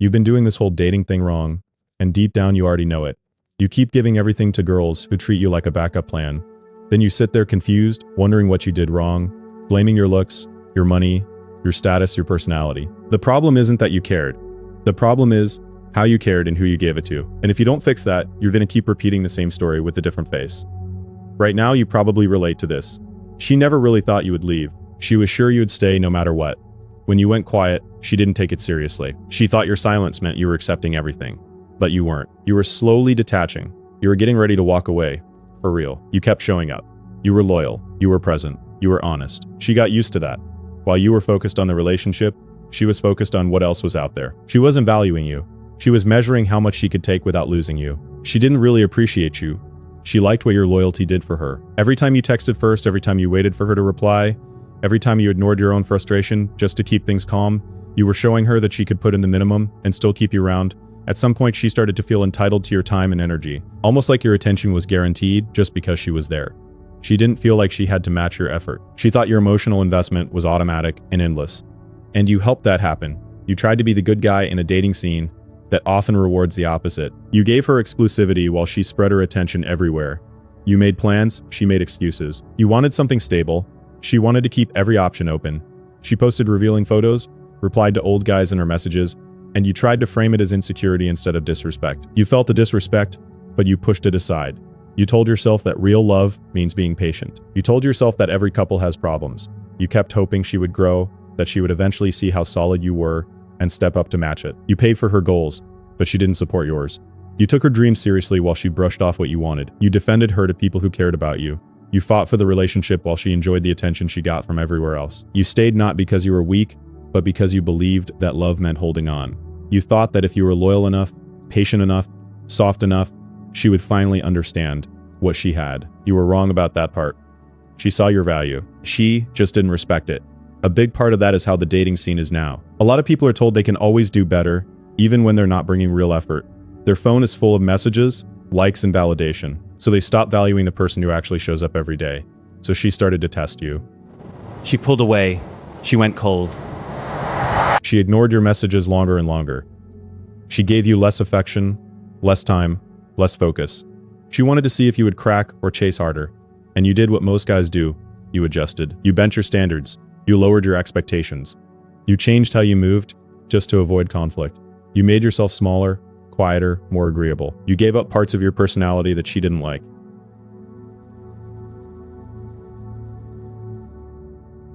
You've been doing this whole dating thing wrong, and deep down you already know it. You keep giving everything to girls who treat you like a backup plan. Then you sit there confused, wondering what you did wrong, blaming your looks, your money, your status, your personality. The problem isn't that you cared. The problem is how you cared and who you gave it to. And if you don't fix that, you're going to keep repeating the same story with a different face. Right now, you probably relate to this. She never really thought you would leave. She was sure you would stay no matter what. When you went quiet, she didn't take it seriously. She thought your silence meant you were accepting everything. But you weren't. You were slowly detaching. You were getting ready to walk away. For real. You kept showing up. You were loyal. You were present. You were honest. She got used to that. While you were focused on the relationship, she was focused on what else was out there. She wasn't valuing you. She was measuring how much she could take without losing you. She didn't really appreciate you. She liked what your loyalty did for her. Every time you texted first, every time you waited for her to reply, every time you ignored your own frustration just to keep things calm, you were showing her that she could put in the minimum and still keep you around. At some point, she started to feel entitled to your time and energy, almost like your attention was guaranteed just because she was there. She didn't feel like she had to match your effort. She thought your emotional investment was automatic and endless. And you helped that happen. You tried to be the good guy in a dating scene that often rewards the opposite. You gave her exclusivity while she spread her attention everywhere. You made plans, she made excuses. You wanted something stable. She wanted to keep every option open. She posted revealing photos, replied to old guys in her messages, and you tried to frame it as insecurity instead of disrespect. You felt the disrespect, but you pushed it aside. You told yourself that real love means being patient. You told yourself that every couple has problems. You kept hoping she would grow, that she would eventually see how solid you were and step up to match it. You paid for her goals, but she didn't support yours. You took her dreams seriously while she brushed off what you wanted. You defended her to people who cared about you. You fought for the relationship while she enjoyed the attention she got from everywhere else. You stayed not because you were weak, but because you believed that love meant holding on. You thought that if you were loyal enough, patient enough, soft enough, she would finally understand what she had. You were wrong about that part. She saw your value. She just didn't respect it. A big part of that is how the dating scene is now. A lot of people are told they can always do better, even when they're not bringing real effort. Their phone is full of messages, likes, and validation. So they stop valuing the person who actually shows up every day. So she started to test you. She pulled away. She went cold. She ignored your messages longer and longer. She gave you less affection, less time, less focus. She wanted to see if you would crack or chase harder. And you did what most guys do. You adjusted. You bent your standards. You lowered your expectations. You changed how you moved just to avoid conflict. You made yourself smaller, quieter, more agreeable. You gave up parts of your personality that she didn't like.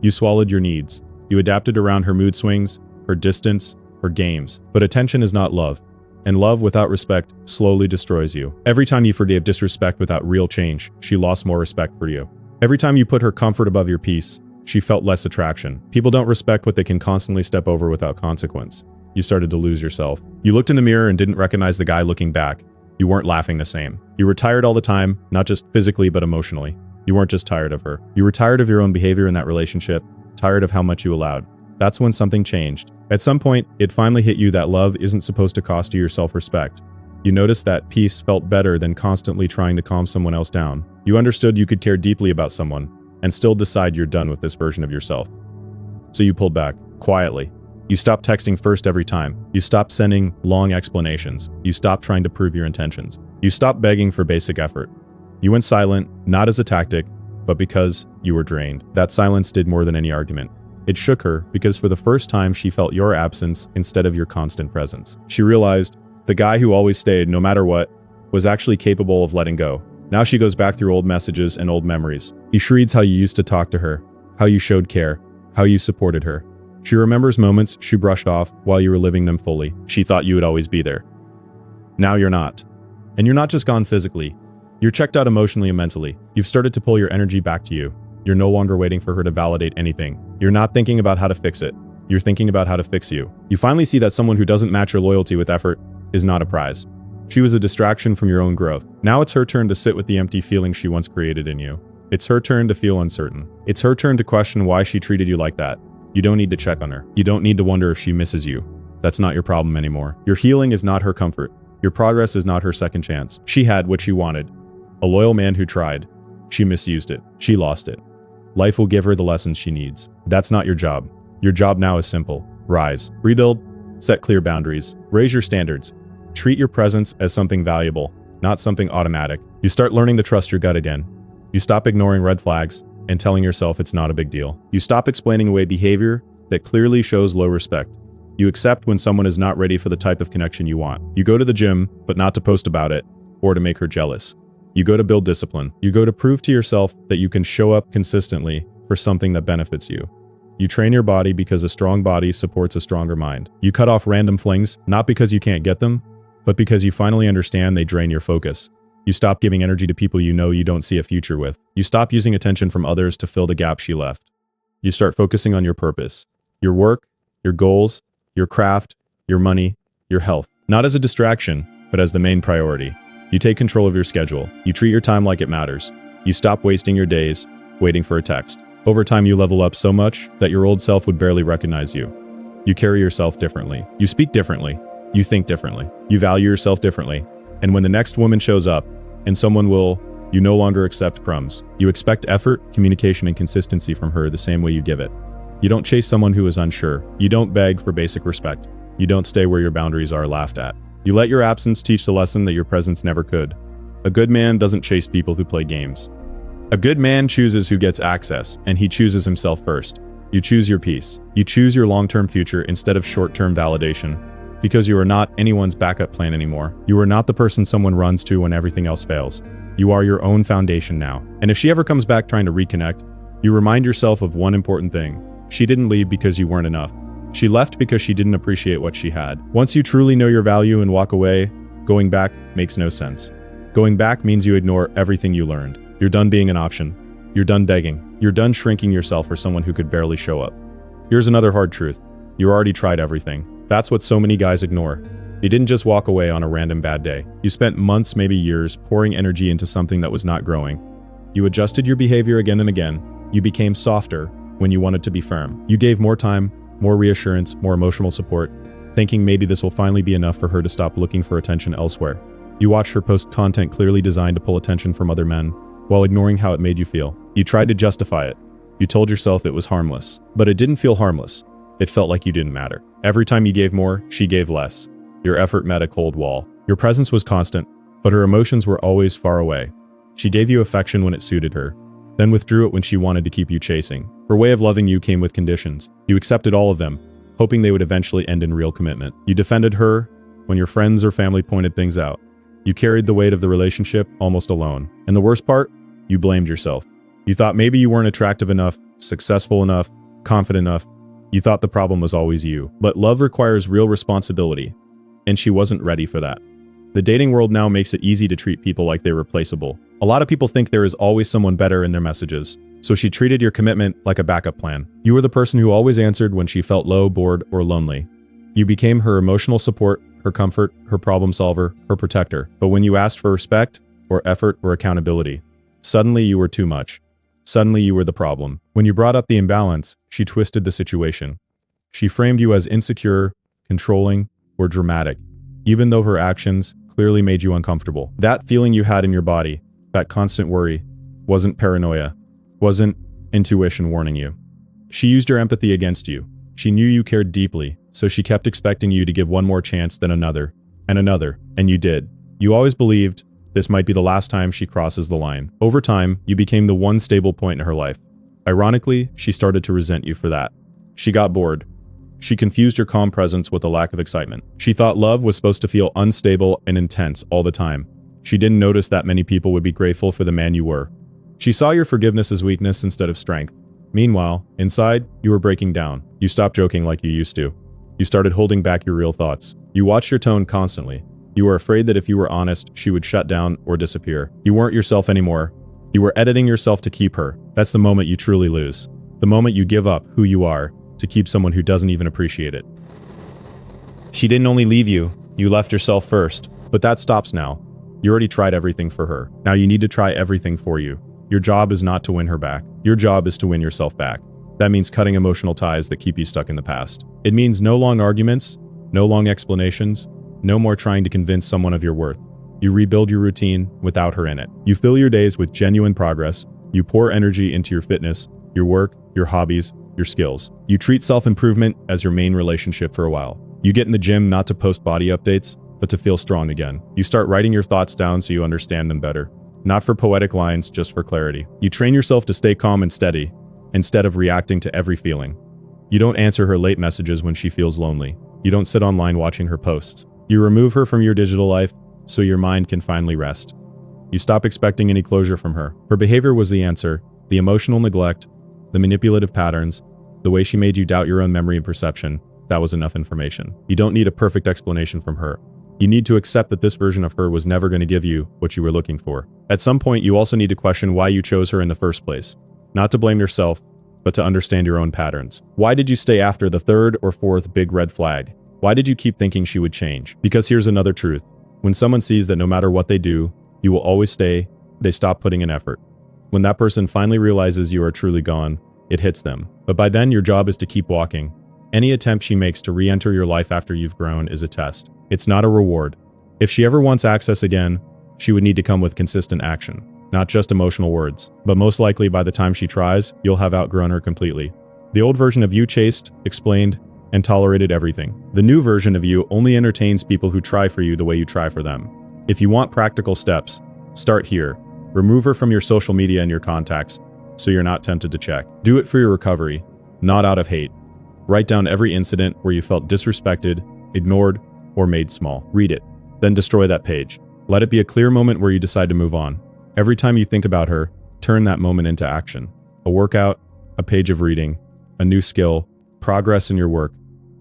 You swallowed your needs. You adapted around her mood swings, her distance, her games. But attention is not love. And love without respect slowly destroys you. Every time you forgave disrespect without real change, she lost more respect for you. Every time you put her comfort above your peace, she felt less attraction. People don't respect what they can constantly step over without consequence. You started to lose yourself. You looked in the mirror and didn't recognize the guy looking back. You weren't laughing the same. You were tired all the time, not just physically but emotionally. You weren't just tired of her. You were tired of your own behavior in that relationship, tired of how much you allowed. That's when something changed. At some point, it finally hit you that love isn't supposed to cost you your self-respect. You noticed that peace felt better than constantly trying to calm someone else down. You understood you could care deeply about someone and still decide you're done with this version of yourself. So you pulled back, quietly. You stopped texting first every time. You stopped sending long explanations. You stopped trying to prove your intentions. You stopped begging for basic effort. You went silent, not as a tactic, but because you were drained. That silence did more than any argument. It shook her because for the first time she felt your absence instead of your constant presence. She realized the guy who always stayed no matter what was actually capable of letting go. Now she goes back through old messages and old memories. She reads how you used to talk to her, how you showed care, how you supported her. She remembers moments she brushed off while you were living them fully. She thought you would always be there. Now you're not. And you're not just gone physically. You're checked out emotionally and mentally. You've started to pull your energy back to you. You're no longer waiting for her to validate anything. You're not thinking about how to fix it. You're thinking about how to fix you. You finally see that someone who doesn't match your loyalty with effort is not a prize. She was a distraction from your own growth. Now it's her turn to sit with the empty feelings she once created in you. It's her turn to feel uncertain. It's her turn to question why she treated you like that. You don't need to check on her. You don't need to wonder if she misses you. That's not your problem anymore. Your healing is not her comfort. Your progress is not her second chance. She had what she wanted. A loyal man who tried. She misused it. She lost it. Life will give her the lessons she needs. That's not your job. Your job now is simple. Rise, rebuild, Set clear boundaries. Raise your standards. Treat your presence as something valuable, not something automatic. You start learning to trust your gut again. You stop ignoring red flags and telling yourself it's not a big deal. You stop explaining away behavior that clearly shows low respect. You accept when someone is not ready for the type of connection you want. You go to the gym, but not to post about it or to make her jealous. You go to build discipline. You go to prove to yourself that you can show up consistently for something that benefits you. You train your body because a strong body supports a stronger mind. You cut off random flings, not because you can't get them, but because you finally understand they drain your focus. You stop giving energy to people you know you don't see a future with. You stop using attention from others to fill the gap she left. You start focusing on your purpose, your work, your goals, your craft, your money, your health. Not as a distraction, but as the main priority. You take control of your schedule. You treat your time like it matters. You stop wasting your days waiting for a text. Over time, you level up so much that your old self would barely recognize you. You carry yourself differently. You speak differently. You think differently. You value yourself differently. And when the next woman shows up, and someone will, you no longer accept crumbs. You expect effort, communication, and consistency from her the same way you give it. You don't chase someone who is unsure. You don't beg for basic respect. You don't stay where your boundaries are laughed at. You let your absence teach the lesson that your presence never could. A good man doesn't chase people who play games. A good man chooses who gets access, and he chooses himself first. You choose your peace. You choose your long-term future instead of short-term validation. Because you are not anyone's backup plan anymore. You are not the person someone runs to when everything else fails. You are your own foundation now. And if she ever comes back trying to reconnect, you remind yourself of one important thing. She didn't leave because you weren't enough. She left because she didn't appreciate what she had. Once you truly know your value and walk away, going back makes no sense. Going back means you ignore everything you learned. You're done being an option. You're done begging. You're done shrinking yourself for someone who could barely show up. Here's another hard truth. You already tried everything. That's what so many guys ignore. You didn't just walk away on a random bad day. You spent months, maybe years, pouring energy into something that was not growing. You adjusted your behavior again and again. You became softer when you wanted to be firm. You gave more time, more reassurance, more emotional support, thinking maybe this will finally be enough for her to stop looking for attention elsewhere. You watched her post content clearly designed to pull attention from other men, while ignoring how it made you feel. You tried to justify it. You told yourself it was harmless. But it didn't feel harmless. It felt like you didn't matter. Every time you gave more, she gave less. Your effort met a cold wall. Your presence was constant, but her emotions were always far away. She gave you affection when it suited her, then withdrew it when she wanted to keep you chasing. Her way of loving you came with conditions. You accepted all of them, hoping they would eventually end in real commitment. You defended her when your friends or family pointed things out. You carried the weight of the relationship almost alone. And the worst part? You blamed yourself. You thought maybe you weren't attractive enough, successful enough, confident enough. You thought the problem was always you. But love requires real responsibility, and she wasn't ready for that. The dating world now makes it easy to treat people like they're replaceable. A lot of people think there is always someone better in their messages, so she treated your commitment like a backup plan. You were the person who always answered when she felt low, bored, or lonely. You became her emotional support, her comfort, her problem solver, her protector. But when you asked for respect, or effort, or accountability, suddenly you were too much. Suddenly you were the problem. When you brought up the imbalance, she twisted the situation. She framed you as insecure, controlling, or dramatic, even though her actions clearly made you uncomfortable. That feeling you had in your body, that constant worry, wasn't paranoia, wasn't intuition warning you. She used your empathy against you. She knew you cared deeply, so she kept expecting you to give one more chance than another, and you did. You always believed this might be the last time she crosses the line. Over time, you became the one stable point in her life. Ironically, she started to resent you for that. She got bored. She confused your calm presence with a lack of excitement. She thought love was supposed to feel unstable and intense all the time. She didn't notice that many people would be grateful for the man you were. She saw your forgiveness as weakness instead of strength. Meanwhile, inside, you were breaking down. You stopped joking like you used to. You started holding back your real thoughts. You watched your tone constantly. You were afraid that if you were honest, she would shut down or disappear. You weren't yourself anymore. You were editing yourself to keep her. That's the moment you truly lose. The moment you give up who you are to keep someone who doesn't even appreciate it. She didn't only leave you, you left yourself first. But that stops now. You already tried everything for her. Now you need to try everything for you. Your job is not to win her back. Your job is to win yourself back. That means cutting emotional ties that keep you stuck in the past. It means no long arguments, no long explanations, no more trying to convince someone of your worth. You rebuild your routine without her in it. You fill your days with genuine progress. You pour energy into your fitness, your work, your hobbies, your skills. You treat self-improvement as your main relationship for a while. You get in the gym not to post body updates, but to feel strong again. You start writing your thoughts down so you understand them better. Not for poetic lines, just for clarity. You train yourself to stay calm and steady, instead of reacting to every feeling. You don't answer her late messages when she feels lonely. You don't sit online watching her posts. You remove her from your digital life so your mind can finally rest. You stop expecting any closure from her. Her behavior was the answer, the emotional neglect, the manipulative patterns, the way she made you doubt your own memory and perception. That was enough information. You don't need a perfect explanation from her. You need to accept that this version of her was never going to give you what you were looking for. At some point, you also need to question why you chose her in the first place. Not to blame yourself, but to understand your own patterns. Why did you stay after the third or fourth big red flag? Why did you keep thinking she would change? Because here's another truth. When someone sees that no matter what they do, you will always stay, they stop putting in effort. When that person finally realizes you are truly gone, it hits them. But by then, your job is to keep walking. Any attempt she makes to re-enter your life after you've grown is a test. It's not a reward. If she ever wants access again, she would need to come with consistent action, not just emotional words. But most likely by the time she tries, you'll have outgrown her completely. The old version of you chased, explained, and tolerated everything. The new version of you only entertains people who try for you the way you try for them. If you want practical steps, start here. Remove her from your social media and your contacts, so you're not tempted to check. Do it for your recovery, not out of hate. Write down every incident where you felt disrespected, ignored, or made small. Read it, then destroy that page. Let it be a clear moment where you decide to move on. Every time you think about her, turn that moment into action. A workout, a page of reading, a new skill, progress in your work.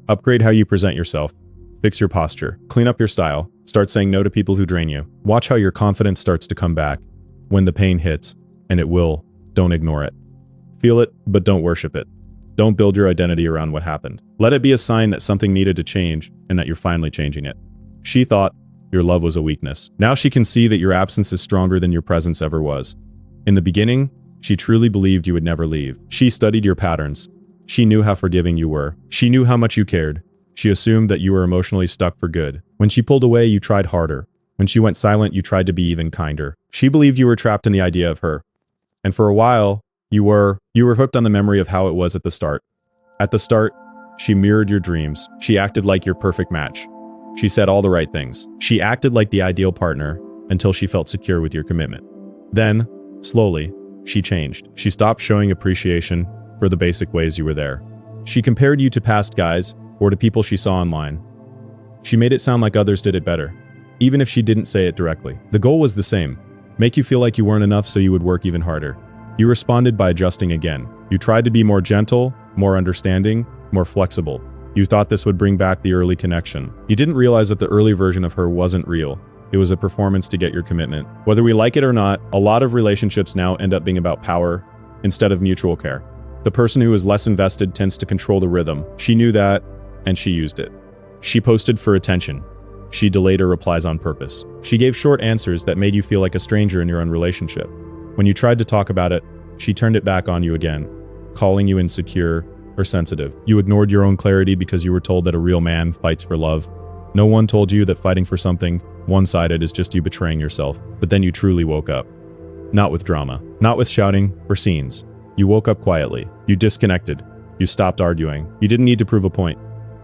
Upgrade how you present yourself. Fix your posture. Clean up your style. Start saying no to people who drain you. Watch how your confidence starts to come back. When the pain hits, and it will, don't ignore it. Feel it, but don't worship it. Don't build your identity around what happened. Let it be a sign that something needed to change and that you're finally changing it. She thought your love was a weakness. Now she can see that your absence is stronger than your presence ever was. In the beginning, she truly believed you would never leave. She studied your patterns. She knew how forgiving you were. She knew how much you cared. She assumed that you were emotionally stuck for good. When she pulled away, you tried harder. When she went silent, you tried to be even kinder. She believed you were trapped in the idea of her. And for a while, you were hooked on the memory of how it was at the start. At the start, she mirrored your dreams. She acted like your perfect match. She said all the right things. She acted like the ideal partner until she felt secure with your commitment. Then, slowly, she changed. She stopped showing appreciation for the basic ways you were there. She compared you to past guys or to people she saw online. She made it sound like others did it better, even if she didn't say it directly. The goal was the same: make you feel like you weren't enough so you would work even harder. You responded by adjusting again. You tried to be more gentle, more understanding, more flexible. You thought this would bring back the early connection. You didn't realize that the early version of her wasn't real. It was a performance to get your commitment. Whether we like it or not, a lot of relationships now end up being about power instead of mutual care. The person who is less invested tends to control the rhythm. She knew that, and she used it. She posted for attention. She delayed her replies on purpose. She gave short answers that made you feel like a stranger in your own relationship. When you tried to talk about it, she turned it back on you again, calling you insecure or sensitive. You ignored your own clarity because you were told that a real man fights for love. No one told you that fighting for something one-sided is just you betraying yourself. But then you truly woke up. Not with drama, not with shouting or scenes. You woke up quietly. You disconnected. You stopped arguing. You didn't need to prove a point.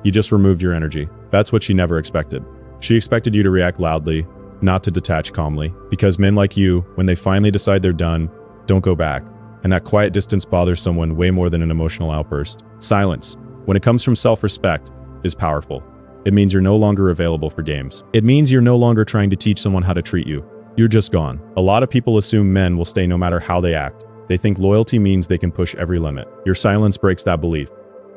You just removed your energy. That's what she never expected. She expected you to react loudly, not to detach calmly. Because men like you, when they finally decide they're done, don't go back. And that quiet distance bothers someone way more than an emotional outburst. Silence, when it comes from self-respect, is powerful. It means you're no longer available for games. It means you're no longer trying to teach someone how to treat you. You're just gone. A lot of people assume men will stay no matter how they act. They think loyalty means they can push every limit. Your silence breaks that belief.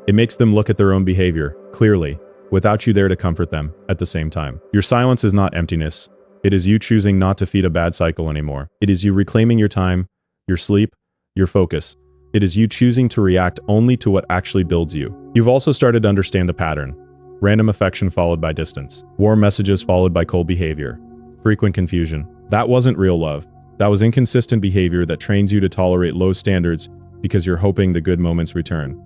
It makes them look at their own behavior, clearly, without you there to comfort them at the same time. Your silence is not emptiness. It is you choosing not to feed a bad cycle anymore. It is you reclaiming your time, your sleep, your focus. It is you choosing to react only to what actually builds you. You've also started to understand the pattern. Random affection followed by distance. Warm messages followed by cold behavior. Frequent confusion. That wasn't real love. That was inconsistent behavior that trains you to tolerate low standards because you're hoping the good moments return.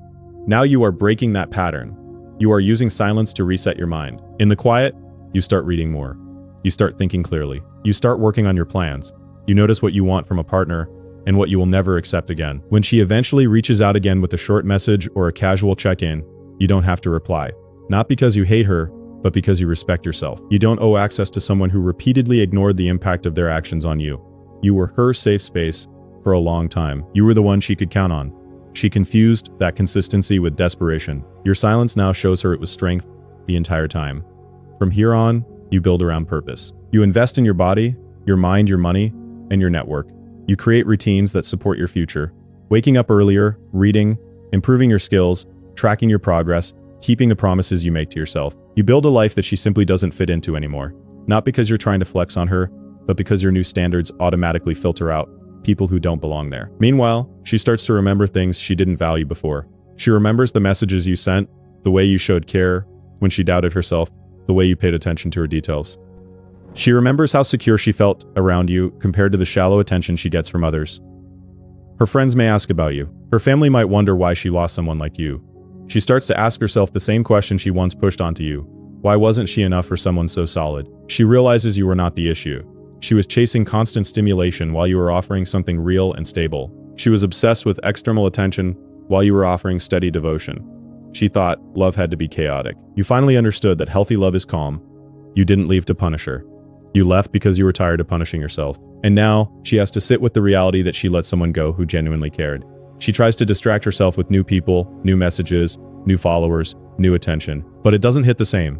Now you are breaking that pattern. You are using silence to reset your mind. In the quiet, you start reading more. You start thinking clearly. You start working on your plans. You notice what you want from a partner and what you will never accept again. When she eventually reaches out again with a short message or a casual check-in, you don't have to reply. Not because you hate her, but because you respect yourself. You don't owe access to someone who repeatedly ignored the impact of their actions on you. You were her safe space for a long time. You were the one she could count on. She confused that consistency with desperation. Your silence now shows her it was strength the entire time. From here on, you build around purpose. You invest in your body, your mind, your money, and your network. You create routines that support your future. Waking up earlier, reading, improving your skills, tracking your progress, keeping the promises you make to yourself. You build a life that she simply doesn't fit into anymore. Not because you're trying to flex on her, but because your new standards automatically filter out people who don't belong there. Meanwhile, she starts to remember things she didn't value before. She remembers the messages you sent, the way you showed care when she doubted herself, the way you paid attention to her details. She remembers how secure she felt around you compared to the shallow attention she gets from others. Her friends may ask about you. Her family might wonder why she lost someone like you. She starts to ask herself the same question she once pushed onto you. Why wasn't she enough for someone so solid? She realizes you were not the issue. She was chasing constant stimulation while you were offering something real and stable. She was obsessed with external attention while you were offering steady devotion. She thought love had to be chaotic. You finally understood that healthy love is calm. You didn't leave to punish her. You left because you were tired of punishing yourself. And now, she has to sit with the reality that she let someone go who genuinely cared. She tries to distract herself with new people, new messages, new followers, new attention. But it doesn't hit the same.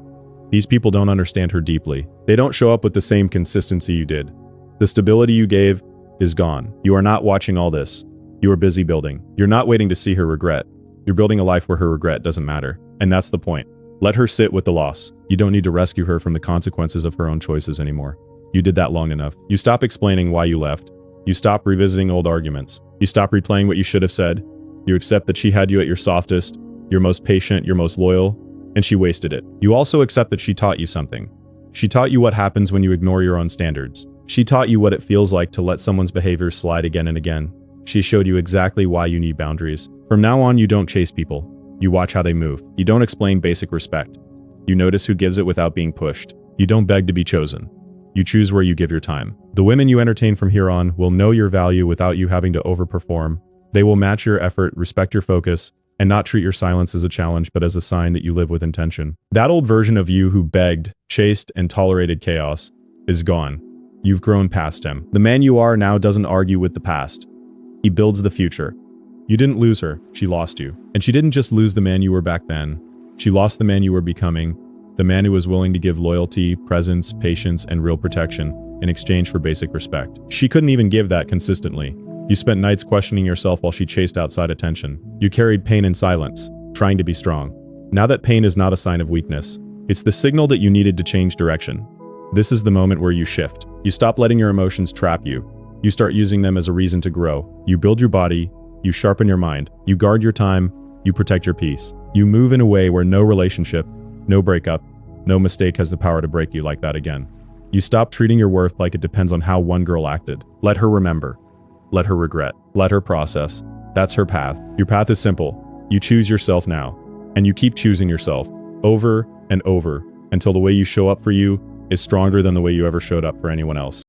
These people don't understand her deeply. They don't show up with the same consistency you did. The stability you gave is gone. You are not watching all this. You are busy building. You're not waiting to see her regret. You're building a life where her regret doesn't matter. And that's the point. Let her sit with the loss. You don't need to rescue her from the consequences of her own choices anymore. You did that long enough. You stop explaining why you left. You stop revisiting old arguments. You stop replaying what you should have said. You accept that she had you at your softest, your most patient, your most loyal, and she wasted it. You also accept that she taught you something. She taught you what happens when you ignore your own standards. She taught you what it feels like to let someone's behavior slide again and again. She showed you exactly why you need boundaries. From now on, you don't chase people. You watch how they move. You don't explain basic respect. You notice who gives it without being pushed. You don't beg to be chosen. You choose where you give your time. The women you entertain from here on will know your value without you having to overperform. They will match your effort, respect your focus, and not treat your silence as a challenge, but as a sign that you live with intention. That old version of you who begged, chased, and tolerated chaos is gone. You've grown past him. The man you are now doesn't argue with the past. He builds the future. You didn't lose her, she lost you. And she didn't just lose the man you were back then. She lost the man you were becoming, the man who was willing to give loyalty, presence, patience, and real protection in exchange for basic respect. She couldn't even give that consistently. You spent nights questioning yourself while she chased outside attention. You carried pain in silence, trying to be strong. Now that pain is not a sign of weakness. It's the signal that you needed to change direction. This is the moment where you shift. You stop letting your emotions trap you. You start using them as a reason to grow. You build your body, you sharpen your mind, you guard your time, you protect your peace. You move in a way where no relationship, no breakup, no mistake has the power to break you like that again. You stop treating your worth like it depends on how one girl acted. Let her remember. Let her regret. Let her process. That's her path. Your path is simple. You choose yourself now. And you keep choosing yourself over and over until the way you show up for you is stronger than the way you ever showed up for anyone else.